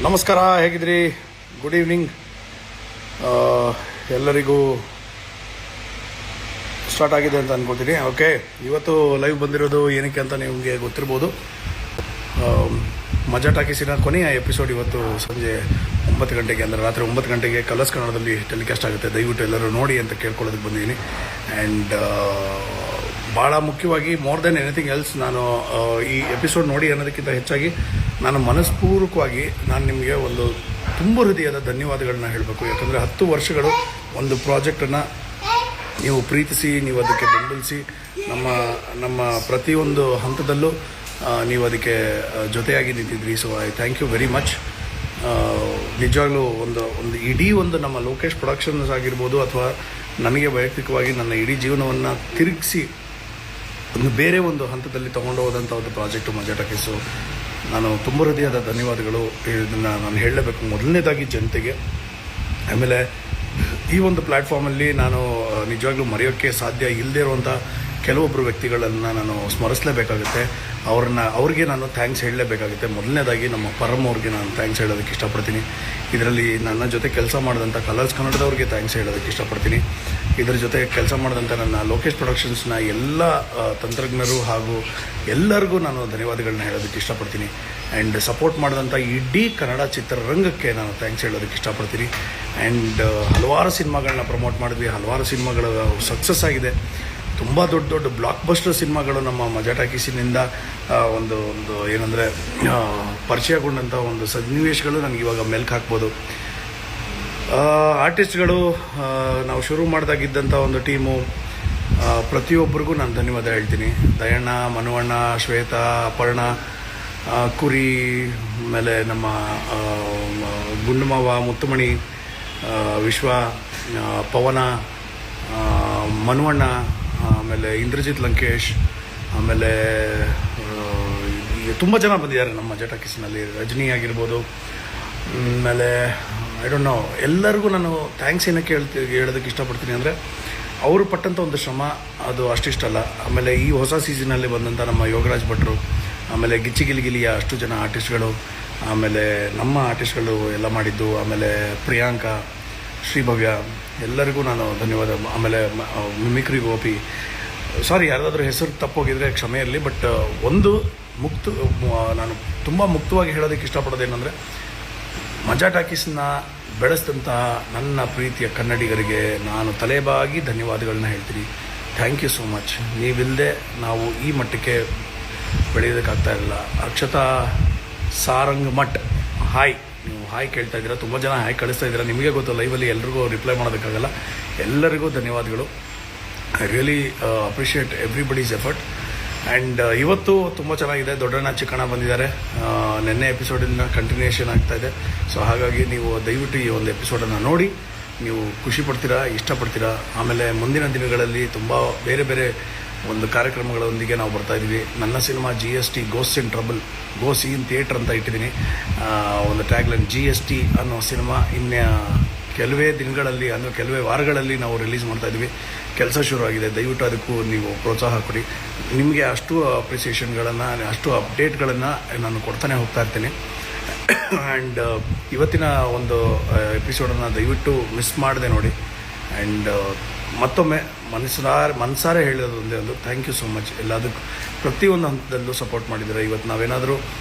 ನಮಸ್ಕಾರ, ಹೇಗಿದ್ರಿ? Good evening. ಎಲ್ಲರಿಗೂ ಸ್ಟಾರ್ಟ್ ಆಗಿದೆ ಅಂತ ಅಂದ್ಕೊಳ್ತೀನಿ. ಓಕೆ, ಇವತ್ತು ಲೈವ್ ಬಂದಿರೋದು ಏನಕ್ಕೆ ಅಂತ ನಿಮಗೆ ಗೊತ್ತಿರ್ಬೋದು. ಮಜಾ ಟಾಕೀಸಿನ ಕೊನೆಯ ಎಪಿಸೋಡ್ ಇವತ್ತು ಸಂಜೆ 9 ಗಂಟೆಗೆ, ಅಂದರೆ ರಾತ್ರಿ 9 ಗಂಟೆಗೆ ಕಲರ್ಸ್ ಕನ್ನಡದಲ್ಲಿ ಟೆಲಿಕಾಸ್ಟ್ ಆಗುತ್ತೆ. ದಯವಿಟ್ಟು ಎಲ್ಲರೂ ನೋಡಿ ಅಂತ ಕೇಳ್ಕೊಳ್ಳೋದಕ್ಕೆ ಬಂದಿದ್ದೀನಿ. ಆ್ಯಂಡ್ ಭಾಳ ಮುಖ್ಯವಾಗಿ, ಮೋರ್ ದೆನ್ ಎನಿಥಿಂಗ್ ಎಲ್ಸ್, ನಾನು ಈ ಎಪಿಸೋಡ್ ನೋಡಿ ಅನ್ನೋದಕ್ಕಿಂತ ಹೆಚ್ಚಾಗಿ ನಾನು ಮನಸ್ಪೂರ್ವಕವಾಗಿ ನಿಮಗೆ ಒಂದು ತುಂಬ ಹೃದಯದ ಧನ್ಯವಾದಗಳನ್ನ ಹೇಳಬೇಕು. ಯಾಕಂದರೆ 10 ವರ್ಷಗಳು ಒಂದು ಪ್ರಾಜೆಕ್ಟನ್ನು ನೀವು ಪ್ರೀತಿಸಿ, ನೀವು ಅದಕ್ಕೆ ಬೆಂಬಲಿಸಿ, ನಮ್ಮ ಪ್ರತಿಯೊಂದು ಹಂತದಲ್ಲೂ ನೀವು ಅದಕ್ಕೆ ಜೊತೆಯಾಗಿ ನಿಂತಿದ್ರಿ. So I thank you very much. ನಿಜವಾಗ್ಲೂ ಒಂದು ಇಡೀ ನಮ್ಮ ಲೋಕೇಶ್ ಪ್ರೊಡಕ್ಷನ್ಸ್ ಆಗಿರ್ಬೋದು, ಅಥವಾ ನನಗೆ ವೈಯಕ್ತಿಕವಾಗಿ ನನ್ನ ಇಡೀ ಜೀವನವನ್ನು ತಿರುಗಿಸಿ ಬೇರೆ ಒಂದು ಹಂತದಲ್ಲಿ ತೊಗೊಂಡು ಹೋದಂಥ ಒಂದು ಪ್ರಾಜೆಕ್ಟು ಮಜಾ ಟಾಕೀಸು. ನಾನು ತುಂಬ ಹೃದಯದ ಧನ್ಯವಾದಗಳು ಇದನ್ನು ನಾನು ಹೇಳಲೇಬೇಕು. ಮೊದಲನೇದಾಗಿ ಜನತೆಗೆ, ಆಮೇಲೆ ಈ ಒಂದು ಪ್ಲ್ಯಾಟ್ಫಾರ್ಮಲ್ಲಿ ನಾನು ನಿಜವಾಗ್ಲೂ ಮರೆಯೋಕ್ಕೆ ಸಾಧ್ಯ ಇಲ್ಲದೇ ಇರುವಂಥ ಕೆಲವೊಬ್ಬರು ವ್ಯಕ್ತಿಗಳನ್ನು ನಾನು ಸ್ಮರಿಸಲೇಬೇಕಾಗುತ್ತೆ. ಅವ್ರಿಗೆ ನಾನು ಥ್ಯಾಂಕ್ಸ್ ಹೇಳಲೇಬೇಕಾಗುತ್ತೆ. ಮೊದಲನೇದಾಗಿ ನಮ್ಮ ಪರಮ್ ಅವ್ರಿಗೆ ನಾನು ಥ್ಯಾಂಕ್ಸ್ ಹೇಳೋದಕ್ಕೆ ಇಷ್ಟಪಡ್ತೀನಿ. ಇದರಲ್ಲಿ ನನ್ನ ಜೊತೆ ಕೆಲಸ ಮಾಡಿದಂಥ ಕಲರ್ಸ್ ಕನ್ನಡದವ್ರಿಗೆ ಥ್ಯಾಂಕ್ಸ್ ಹೇಳೋದಕ್ಕೆ ಇಷ್ಟಪಡ್ತೀನಿ. ಇದರ ಜೊತೆ ಕೆಲಸ ಮಾಡಿದಂಥ ನನ್ನ ಲೋಕೇಶ್ ಪ್ರೊಡಕ್ಷನ್ಸ್ನ ಎಲ್ಲ ತಂತ್ರಜ್ಞರು ಹಾಗೂ ಎಲ್ಲರಿಗೂ ನಾನು ಧನ್ಯವಾದಗಳನ್ನ ಹೇಳೋದಕ್ಕೆ ಇಷ್ಟಪಡ್ತೀನಿ. ಆ್ಯಂಡ್ ಸಪೋರ್ಟ್ ಮಾಡಿದಂಥ ಇಡೀ ಕನ್ನಡ ಚಿತ್ರರಂಗಕ್ಕೆ ನಾನು ಥ್ಯಾಂಕ್ಸ್ ಹೇಳೋದಕ್ಕೆ ಇಷ್ಟಪಡ್ತೀನಿ. ಆ್ಯಂಡ್ ಹಲವಾರು ಸಿನಿಮಾಗಳನ್ನ ಪ್ರಮೋಟ್ ಮಾಡಿದ್ವಿ, ಹಲವಾರು ಸಿನಿಮಾಗಳು ಸಕ್ಸಸ್ ಆಗಿದೆ. ತುಂಬ ದೊಡ್ಡ ಬ್ಲಾಕ್ ಬಸ್ಟರ್ ಸಿನಿಮಾಗಳು ನಮ್ಮ ಮಜಾ ಟಾಕೀಸಿನಿಂದ ಒಂದು ಏನಂದರೆ ಪರಿಚಯಗೊಂಡಂಥ ಒಂದು ಸನ್ನಿವೇಶಗಳು ನನಗೆ ಇವಾಗ ಮೆಲ್ಕು ಹಾಕ್ಬೋದು. ಆರ್ಟಿಸ್ಟ್ಗಳು ನಾವು ಶುರು ಮಾಡಿದಾಗಿದ್ದಂಥ ಒಂದು ಟೀಮು, ಪ್ರತಿಯೊಬ್ಬರಿಗೂ ನಾನು ಧನ್ಯವಾದ ಹೇಳ್ತೀನಿ. ದಯಣ್ಣ, ಮನುವಣ್ಣ, ಶ್ವೇತಾ, ಅಪರ್ಣ, ಕುರಿ, ಆಮೇಲೆ ನಮ್ಮ ಗುಂಡುಮಾವ, ಮುತ್ತುಮಣಿ, ವಿಶ್ವ, ಪವನ, ಮನುವಣ್ಣ, ಆಮೇಲೆ ಇಂದ್ರಜಿತ್ ಲಂಕೇಶ್, ಆಮೇಲೆ ತುಂಬ ಜನ ಬಂದಿದ್ದಾರೆ ನಮ್ಮ ಮಜಾ ಟಾಕೀಸ್ನಲ್ಲಿ. ರಜನಿ ಆಗಿರ್ಬೋದು, ಆಮೇಲೆ ಐ ಡೋಂಟ್ ನೋ, ಎಲ್ಲರಿಗೂ ನಾನು ಥ್ಯಾಂಕ್ಸ್ ಏನಕ್ಕೆ ಹೇಳೋದಕ್ಕೆ ಇಷ್ಟಪಡ್ತೀನಿ ಅಂದರೆ, ಅವರು ಪಟ್ಟಂಥ ಒಂದು ಶ್ರಮ ಅದು ಅಷ್ಟಿಷ್ಟಲ್ಲ. ಆಮೇಲೆ ಈ ಹೊಸ ಸೀಸನಲ್ಲಿ ಬಂದಂಥ ನಮ್ಮ ಯೋಗರಾಜ್ ಭಟ್ರು, ಆಮೇಲೆ ಗಿಲಿಗಿಲಿಯ ಅಷ್ಟು ಜನ ಆರ್ಟಿಸ್ಟ್ಗಳು, ಆಮೇಲೆ ನಮ್ಮ ಆರ್ಟಿಸ್ಟ್ಗಳು ಎಲ್ಲ ಮಾಡಿದ್ದು, ಆಮೇಲೆ ಪ್ರಿಯಾಂಕಾ, ಶ್ರೀಭವ್ಯ, ಎಲ್ಲರಿಗೂ ನಾನು ಧನ್ಯವಾದ. ಆಮೇಲೆ ಮಿಮಿಕ್ರಿ ಗೋಪಿ, ಸಾರಿ ಯಾರಾದರೂ ಹೆಸರು ತಪ್ಪೋಗಿದ್ರೆ ಕ್ಷಮೆ ಇರಲಿ. ಬಟ್ ಒಂದು ನಾನು ತುಂಬ ಮುಕ್ತವಾಗಿ ಹೇಳೋದಕ್ಕೆ ಇಷ್ಟಪಡೋದೇನೆಂದರೆ, ಮಜಾ ಟಾಕೀಸ್ನ ಬೆಳೆಸಿದಂತಹ ನನ್ನ ಪ್ರೀತಿಯ ಕನ್ನಡಿಗರಿಗೆ ನಾನು ತಲೆಬಾಗಿ ಧನ್ಯವಾದಗಳನ್ನ ಹೇಳ್ತೀನಿ. Thank you so much. ನೀವಿಲ್ಲದೆ ನಾವು ಈ ಮಟ್ಟಕ್ಕೆ ಬೆಳೆಯೋದಕ್ಕಾಗ್ತಾ ಇರಲಿಲ್ಲ. ಅಕ್ಷತಾ ಸಾರಂಗ್ ಮಠ್, ಹಾಯ್, ನೀವು ಹಾಯ್ ಕೇಳ್ತಾ ಇದ್ದೀರಾ, ತುಂಬ ಜನ ಹಾಯ್ ಕಳಿಸ್ತಾ ಇದ್ದೀರಾ. ನಿಮಗೆ ಗೊತ್ತು, ಲೈವಲ್ಲಿ ಎಲ್ರಿಗೂ ರಿಪ್ಲೈ ಮಾಡೋದಕ್ಕಾಗಲ್ಲ. ಎಲ್ಲರಿಗೂ ಧನ್ಯವಾದಗಳು. I really appreciate everybody's effort. And ಇವತ್ತು ತುಂಬ ಚೆನ್ನಾಗಿದೆ. ದೊಡ್ಡಣ್ಣ ಚಿಕ್ಕಣ್ಣ ಬಂದಿದ್ದಾರೆ. ನೆನ್ನೆ ಎಪಿಸೋಡಿನ ಕಂಟಿನ್ಯೂಷನ್ ಆಗ್ತಾಯಿದೆ. ಸೊ ಹಾಗಾಗಿ ನೀವು ದಯವಿಟ್ಟು ಈ ಒಂದು ಎಪಿಸೋಡನ್ನು ನೋಡಿ ನೀವು ಖುಷಿ ಪಡ್ತೀರಾ, ಇಷ್ಟಪಡ್ತೀರಾ. ಆಮೇಲೆ ಮುಂದಿನ ದಿನಗಳಲ್ಲಿ ತುಂಬ ಬೇರೆ ಒಂದು ಕಾರ್ಯಕ್ರಮಗಳೊಂದಿಗೆ ನಾವು ಬರ್ತಾಯಿದ್ದೀವಿ. ನನ್ನ cinema GST, ghost in trouble, goes in theatre ಅಂತ ಇಟ್ಟಿದ್ದೀನಿ ಒಂದು ಟ್ಯಾಗ್ಲೈನ್. GST ಅನ್ನೋ ಸಿನಿಮಾ ಕೆಲವೇ ದಿನಗಳಲ್ಲಿ, ಅಂದರೆ ಕೆಲವೇ ವಾರಗಳಲ್ಲಿ ನಾವು ರಿಲೀಸ್ ಮಾಡ್ತಾಯಿದ್ವಿ. ಕೆಲಸ ಶುರುವಾಗಿದೆ. ದಯವಿಟ್ಟು ಅದಕ್ಕೂ ನೀವು ಪ್ರೋತ್ಸಾಹ ಕೊಡಿ. ನಿಮಗೆ ಅಷ್ಟು ಅಪ್ರಿಸಿಯೇಷನ್ಗಳನ್ನು, ಅಷ್ಟು ಅಪ್ಡೇಟ್ಗಳನ್ನು ನಾನು ಕೊಡ್ತಾನೆ ಹೋಗ್ತಾ ಇರ್ತೀನಿ. ಆ್ಯಂಡ್ ಇವತ್ತಿನ ಒಂದು ಎಪಿಸೋಡನ್ನು ದಯವಿಟ್ಟು ಮಿಸ್ ಮಾಡದೆ ನೋಡಿ. ಆ್ಯಂಡ್ ಮತ್ತೊಮ್ಮೆ ಮನಸಾರೆ ಹೇಳೋದು ಒಂದೇ ಒಂದು ಥ್ಯಾಂಕ್ ಯು ಸೋ ಮಚ್. ಎಲ್ಲದಕ್ಕೂ ಪ್ರತಿಯೊಂದು ಹಂತದಲ್ಲೂ ಸಪೋರ್ಟ್ ಮಾಡಿದ್ದೀರ. ಇವತ್ತು ನಾವೇನಾದರೂ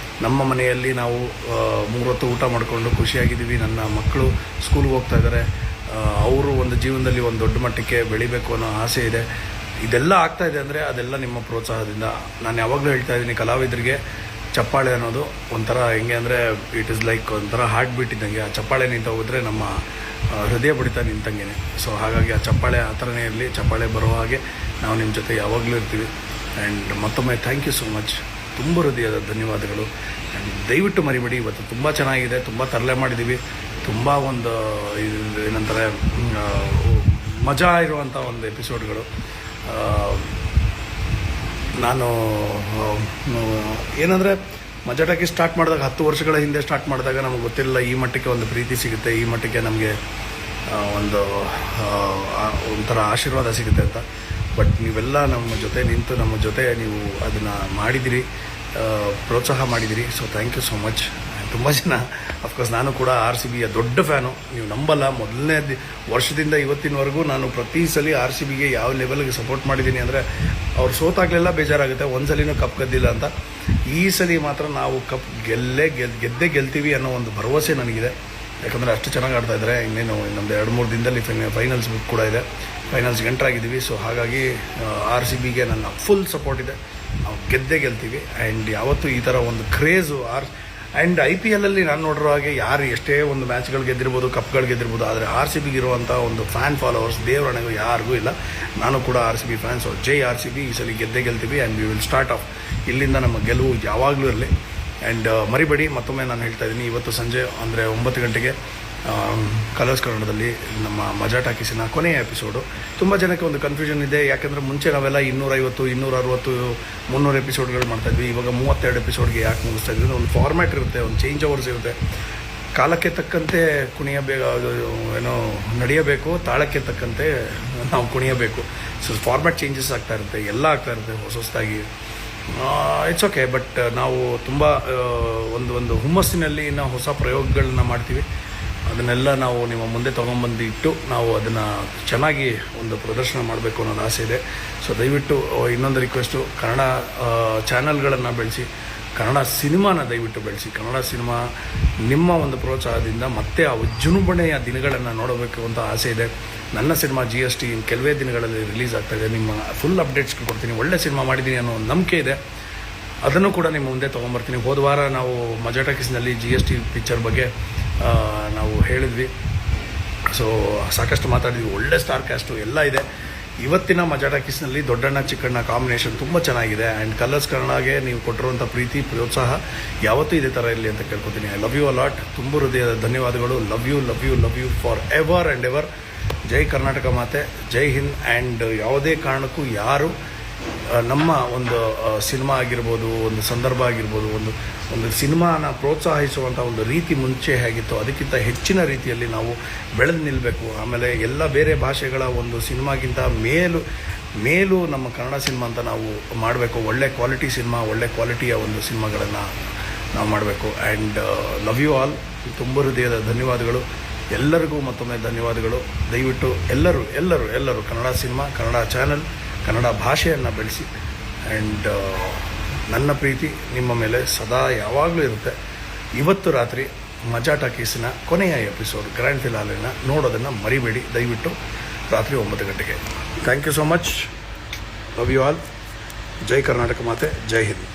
ನಮ್ಮ ಮನೆಯಲ್ಲಿ ನಾವು 3 ಹೊತ್ತು ಊಟ ಮಾಡಿಕೊಂಡು ಖುಷಿಯಾಗಿದ್ದೀವಿ. ನನ್ನ ಮಕ್ಕಳು ಸ್ಕೂಲ್ಗೆ ಹೋಗ್ತಾ ಇದ್ದಾರೆ. ಅವರು ಒಂದು ಜೀವನದಲ್ಲಿ ಒಂದು ದೊಡ್ಡ ಮಟ್ಟಕ್ಕೆ ಬೆಳಿಬೇಕು ಅನ್ನೋ ಆಸೆ ಇದೆ. ಇದೆಲ್ಲ ಆಗ್ತಾಯಿದೆ ಅಂದರೆ ಅದೆಲ್ಲ ನಿಮ್ಮ ಪ್ರೋತ್ಸಾಹದಿಂದ. ನಾನು ಯಾವಾಗಲೂ ಹೇಳ್ತಾ ಇದ್ದೀನಿ, ಕಲಾವಿದರಿಗೆ ಚಪ್ಪಾಳೆ ಅನ್ನೋದು ಒಂಥರ ಹೆಂಗೆ ಅಂದರೆ, ಇಟ್ ಇಸ್ ಲೈಕ್ ಒಂಥರ ಹಾರ್ಟ್ ಬೀಟ್ ಇದ್ದಂಗೆ. ಆ ಚಪ್ಪಾಳೆ ನಿಂತ ಹೋದರೆ ನಮ್ಮ ಹೃದಯ ಬಡಿತ ನಿಂತಂಗೆ. ಸೊ ಹಾಗಾಗಿ ಆ ಚಪ್ಪಾಳೆ ಆ ಥರನೇ ಇರಲಿ. ಚಪ್ಪಾಳೆ ಬರೋ ಹಾಗೆ ನಾವು ನಿಮ್ಮ ಜೊತೆ ಯಾವಾಗಲೂ ಇರ್ತೀವಿ. ಆ್ಯಂಡ್ ಮತ್ತೊಮ್ಮೆ ಥ್ಯಾಂಕ್ ಯು ಸೋ ಮಚ್. ತುಂಬ ಹೃದಯದ ಧನ್ಯವಾದಗಳು. ಆ್ಯಂಡ್ ದಯವಿಟ್ಟು ಮರಿಬೇಡಿ. ಇವತ್ತು ತುಂಬ ಚೆನ್ನಾಗಿದೆ, ತುಂಬ ತರಲೆ ಮಾಡಿದ್ದೀವಿ. ತುಂಬ ಒಂದು ಏನಂತಾರೆ ಮಜಾ ಇರುವಂಥ ಒಂದು ಎಪಿಸೋಡ್ಗಳು. ನಾನು ಏನಂದರೆ, ಮಜಾ ಟಾಕೀಸ್ ಸ್ಟಾರ್ಟ್ ಮಾಡಿದಾಗ 10 ವರ್ಷಗಳ ಹಿಂದೆ ಸ್ಟಾರ್ಟ್ ಮಾಡಿದಾಗ ನಮಗೆ ಗೊತ್ತಿರಲಿಲ್ಲ ಈ ಮಟ್ಟಕ್ಕೆ ಒಂದು ಪ್ರೀತಿ ಸಿಗುತ್ತೆ, ಈ ಮಟ್ಟಕ್ಕೆ ನಮಗೆ ಒಂಥರ ಆಶೀರ್ವಾದ ಸಿಗುತ್ತೆ ಅಂತ. ಬಟ್ ನೀವೆಲ್ಲ ನಮ್ಮ ಜೊತೆ ನಿಂತು ನಮ್ಮ ಜೊತೆ ನೀವು ಅದನ್ನು ಮಾಡಿದಿರಿ, ಪ್ರೋತ್ಸಾಹ ಮಾಡಿದಿರಿ. So thank you so much. ತುಂಬ ಜನ ಅಫ್ಕೋರ್ಸ್ ನಾನು ಕೂಡ RCBಯ ದೊಡ್ಡ ಫ್ಯಾನು. ನೀವು ನಂಬಲ್ಲ, ಮೊದಲನೇ ವರ್ಷದಿಂದ ಇವತ್ತಿನವರೆಗೂ ನಾನು ಪ್ರತಿ ಸಲ RCBಗೆ ಯಾವ ಲೆವೆಲ್ಗೆ ಸಪೋರ್ಟ್ ಮಾಡಿದ್ದೀನಿ ಅಂದರೆ ಅವ್ರು ಸೋತಾಗಲೆಲ್ಲ ಬೇಜಾರಾಗುತ್ತೆ, ಒಂದು ಸಲಿನೂ ಕಪ್ ಗೆದ್ದಿಲ್ಲ ಅಂತ. ಈ ಸಲ ಮಾತ್ರ ನಾವು ಕಪ್ ಗೆದ್ದೇ ಗೆಲ್ತೀವಿ ಅನ್ನೋ ಒಂದು ಭರವಸೆ ನನಗಿದೆ. ಯಾಕಂದರೆ ಅಷ್ಟು ಚೆನ್ನಾಗಿ ಆಡ್ತಾ ಇದ್ದಾರೆ. ಇನ್ನೇನು ಇನ್ನೊಂದು 2-3 ದಿನದಲ್ಲಿ ಫೈನಲ್ಸ್ ಕೂಡ ಇದೆ, ಫೈನಲ್ಸ್ಗೆ ಎಂಟರ್ ಆಗಿದ್ದೀವಿ. ಸೊ ಹಾಗಾಗಿ RCBಗೆ ನನ್ನ ಫುಲ್ ಸಪೋರ್ಟ್ ಇದೆ. ನಾವು ಗೆದ್ದೇ ಗೆಲ್ತೀವಿ. ಆ್ಯಂಡ್ ಯಾವತ್ತೂ ಈ ಥರ ಒಂದು ಕ್ರೇಜು ಆ್ಯಂಡ್ IPLಲ್ಲಿ ನಾನು ನೋಡಿರೋ ಹಾಗೆ ಯಾರು ಎಷ್ಟೇ ಒಂದು ಮ್ಯಾಚ್ಗಳು ಗೆದ್ದಿರ್ಬೋದು, ಕಪ್ಗಳು ಗೆದ್ದಿರ್ಬೋದು, ಆದರೆ RCBಗೆ ಇರುವಂಥ ಒಂದು ಫ್ಯಾನ್ ಫಾಲೋವರ್ಸ್ ದೇವರಣೆಗೂ ಯಾರಿಗೂ ಇಲ್ಲ. ನಾನು ಕೂಡ RCB ಫ್ಯಾನ್. ಸೊ ಜೈ RCB, ಈ ಸಲ ಗೆದ್ದೇ ಗೆಲ್ತೀವಿ. And we will start off. ಇಲ್ಲಿಂದ ನಮ್ಮ ಗೆಲುವು ಯಾವಾಗಲೂ ಇರಲಿ. ಆ್ಯಂಡ್ ಮರಿಬೇಡಿ, ಮತ್ತೊಮ್ಮೆ ನಾನು ಹೇಳ್ತಾ ಇದ್ದೀನಿ, ಇವತ್ತು ಸಂಜೆ ಅಂದರೆ 9 ಗಂಟೆಗೆ ಕಲರ್ಸ್ ಕನ್ನಡದಲ್ಲಿ ನಮ್ಮ ಮಜಾ ಟಾಕೀಸಿನ ಕೊನೆಯ ಎಪಿಸೋಡು. ತುಂಬ ಜನಕ್ಕೆ ಒಂದು ಕನ್ಫ್ಯೂಷನ್ ಇದೆ. ಯಾಕೆಂದರೆ ಮುಂಚೆ ನಾವೆಲ್ಲ 250, 260, 300 ಎಪಿಸೋಡ್ಗಳು ಮಾಡ್ತಾಯಿದ್ವಿ. ಇವಾಗ 32 ಎಪಿಸೋಡ್ಗೆ ಯಾಕೆ ಮುಗಿಸ್ತಾ ಇದ್ವಿ? ಒಂದು ಫಾರ್ಮ್ಯಾಟ್ ಇರುತ್ತೆ, ಒಂದು ಚೇಂಜ್ ಓವರ್ಸ್ ಇರುತ್ತೆ. ಕಾಲಕ್ಕೆ ತಕ್ಕಂತೆ ಏನೋ ನಡೆಯಬೇಕು, ತಾಳಕ್ಕೆ ತಕ್ಕಂತೆ ನಾವು ಕುಣಿಯಬೇಕು. ಸೊ ಫಾರ್ಮ್ಯಾಟ್ ಚೇಂಜಸ್ ಆಗ್ತಾ ಇರುತ್ತೆ, ಎಲ್ಲ ಆಗ್ತಾ ಇರುತ್ತೆ ಹೊಸದಾಗಿ. It's okay. ಬಟ್ ನಾವು ತುಂಬ ಒಂದು ಹುಮ್ಮಸ್ಸಿನಲ್ಲಿ ನಾವು ಹೊಸ ಪ್ರಯೋಗಗಳನ್ನ ಮಾಡ್ತೀವಿ. ಅದನ್ನೆಲ್ಲ ನಾವು ನಿಮ್ಮ ಮುಂದೆ ತೊಗೊಂಬಂದು ಇಟ್ಟು ನಾವು ಅದನ್ನು ಚೆನ್ನಾಗಿ ಒಂದು ಪ್ರದರ್ಶನ ಮಾಡಬೇಕು ಅನ್ನೋದು ಆಸೆ ಇದೆ. ಸೊ ದಯವಿಟ್ಟು ಇನ್ನೊಂದು ರಿಕ್ವೆಸ್ಟು, ಕನ್ನಡ ಚಾನಲ್ಗಳನ್ನು ಬೆಳೆಸಿ, ಕನ್ನಡ ಸಿನಿಮಾನ ದಯವಿಟ್ಟು ಬೆಳೆಸಿ. ಕನ್ನಡ ಸಿನಿಮಾ ನಿಮ್ಮ ಒಂದು ಪ್ರೋತ್ಸಾಹದಿಂದ ಮತ್ತೆ ಆ ವಿಜೃಂಭಣೆಯ ದಿನಗಳನ್ನು ನೋಡಬೇಕು ಅಂತ ಆಸೆ ಇದೆ. ನನ್ನ ಸಿನಿಮಾ GST ಕೆಲವೇ ದಿನಗಳಲ್ಲಿ ರಿಲೀಸ್ ಆಗ್ತಾಯಿದೆ. ನಿಮ್ಮ ಫುಲ್ ಅಪ್ಡೇಟ್ಸ್ ಕೊಡ್ತೀನಿ. ಒಳ್ಳೆ ಸಿನಿಮಾ ಮಾಡಿದ್ದೀನಿ ಅನ್ನೋ ಒಂದು ನಂಬಿಕೆ ಇದೆ. ಅದನ್ನು ಕೂಡ ನಿಮ್ಮ ಮುಂದೆ ತೊಗೊಂಬರ್ತೀನಿ. ಹೋದ ವಾರ ನಾವು ಮಜಾ ಟಾಕೀಸ್ನಲ್ಲಿ GST ಪಿಕ್ಚರ್ ಬಗ್ಗೆ ನಾವು ಹೇಳಿದ್ವಿ. ಸೊ ಸಾಕಷ್ಟು ಮಾತಾಡಿದ್ವಿ. ಒಳ್ಳೆ ಸ್ಟಾರ್ ಕ್ಯಾಸ್ಟು ಎಲ್ಲ ಇದೆ. ಇವತ್ತಿನ ಮಜಾ ಟಾಕೀಸ್ನಲ್ಲಿ ದೊಡ್ಡಣ್ಣ ಚಿಕ್ಕಣ್ಣ ಕಾಂಬಿನೇಷನ್ ತುಂಬ ಚೆನ್ನಾಗಿದೆ. ಆ್ಯಂಡ್ ಕಲರ್ಸ್ ಕನ್ನಡಗೆ ನೀವು ಕೊಟ್ಟಿರುವಂಥ ಪ್ರೀತಿ ಪ್ರೋತ್ಸಾಹ ಯಾವತ್ತೂ ಇದೇ ಥರ ಇರಲಿ ಅಂತ ಕೇಳ್ಕೊತೀನಿ. I love you a lot. ತುಂಬ ಹೃದಯದ ಧನ್ಯವಾದಗಳು. Love you forever and ever. ಜೈ ಕರ್ನಾಟಕ ಮಾತೆ, ಜೈ ಹಿಂದ್. ಆ್ಯಂಡ್ ಯಾವುದೇ ಕಾರಣಕ್ಕೂ ಯಾರು ನಮ್ಮ ಒಂದು ಸಿನಿಮಾ ಆಗಿರ್ಬೋದು, ಒಂದು ಸಂದರ್ಭ ಆಗಿರ್ಬೋದು, ಒಂದು ಸಿನಿಮಾನ ಪ್ರೋತ್ಸಾಹಿಸುವಂಥ ಒಂದು ರೀತಿ ಮುಂಚೆ ಹೇಗಿತ್ತು ಅದಕ್ಕಿಂತ ಹೆಚ್ಚಿನ ರೀತಿಯಲ್ಲಿ ನಾವು ಬೆಳೆದು ನಿಲ್ಲಬೇಕು. ಆಮೇಲೆ ಎಲ್ಲ ಬೇರೆ ಭಾಷೆಗಳ ಒಂದು ಸಿನಿಮಾಗಿಂತ ಮೇಲು ನಮ್ಮ ಕನ್ನಡ ಸಿನಿಮಾ ಅಂತ ನಾವು ಮಾಡಬೇಕು. ಒಳ್ಳೆ ಕ್ವಾಲಿಟಿ ಸಿನಿಮಾ, ಒಳ್ಳೆ ಕ್ವಾಲಿಟಿಯ ಒಂದು ಸಿನಿಮಾಗಳನ್ನು ನಾವು ಮಾಡಬೇಕು. And love you all. ತುಂಬ ಹೃದಯದ ಧನ್ಯವಾದಗಳು ಎಲ್ಲರಿಗೂ. ಮತ್ತೊಮ್ಮೆ ಧನ್ಯವಾದಗಳು. ದಯವಿಟ್ಟು ಎಲ್ಲರೂ ಕನ್ನಡ ಸಿನಿಮಾ, ಕನ್ನಡ ಚಾನಲ್, ಕನ್ನಡ ಭಾಷೆಯನ್ನು ಬೆಳೆಸಿ. ಆ್ಯಂಡ್ ನನ್ನ ಪ್ರೀತಿ ನಿಮ್ಮ ಮೇಲೆ ಸದಾ ಯಾವಾಗಲೂ ಇರುತ್ತೆ. ಇವತ್ತು ರಾತ್ರಿ ಮಜಾ ಟಾಕೀಸಿನ ಕೊನೆಯ ಎಪಿಸೋಡ್ ಗ್ರ್ಯಾಂಡ್ ಫಿನಾಲೆನ ನೋಡೋದನ್ನು ಮರಿಬೇಡಿ ದಯವಿಟ್ಟು, ರಾತ್ರಿ 9 ಗಂಟೆಗೆ. Thank you so much. Love you all. ಜೈ ಕರ್ನಾಟಕ ಮಾತೆ, ಜೈ ಹಿಂದ್.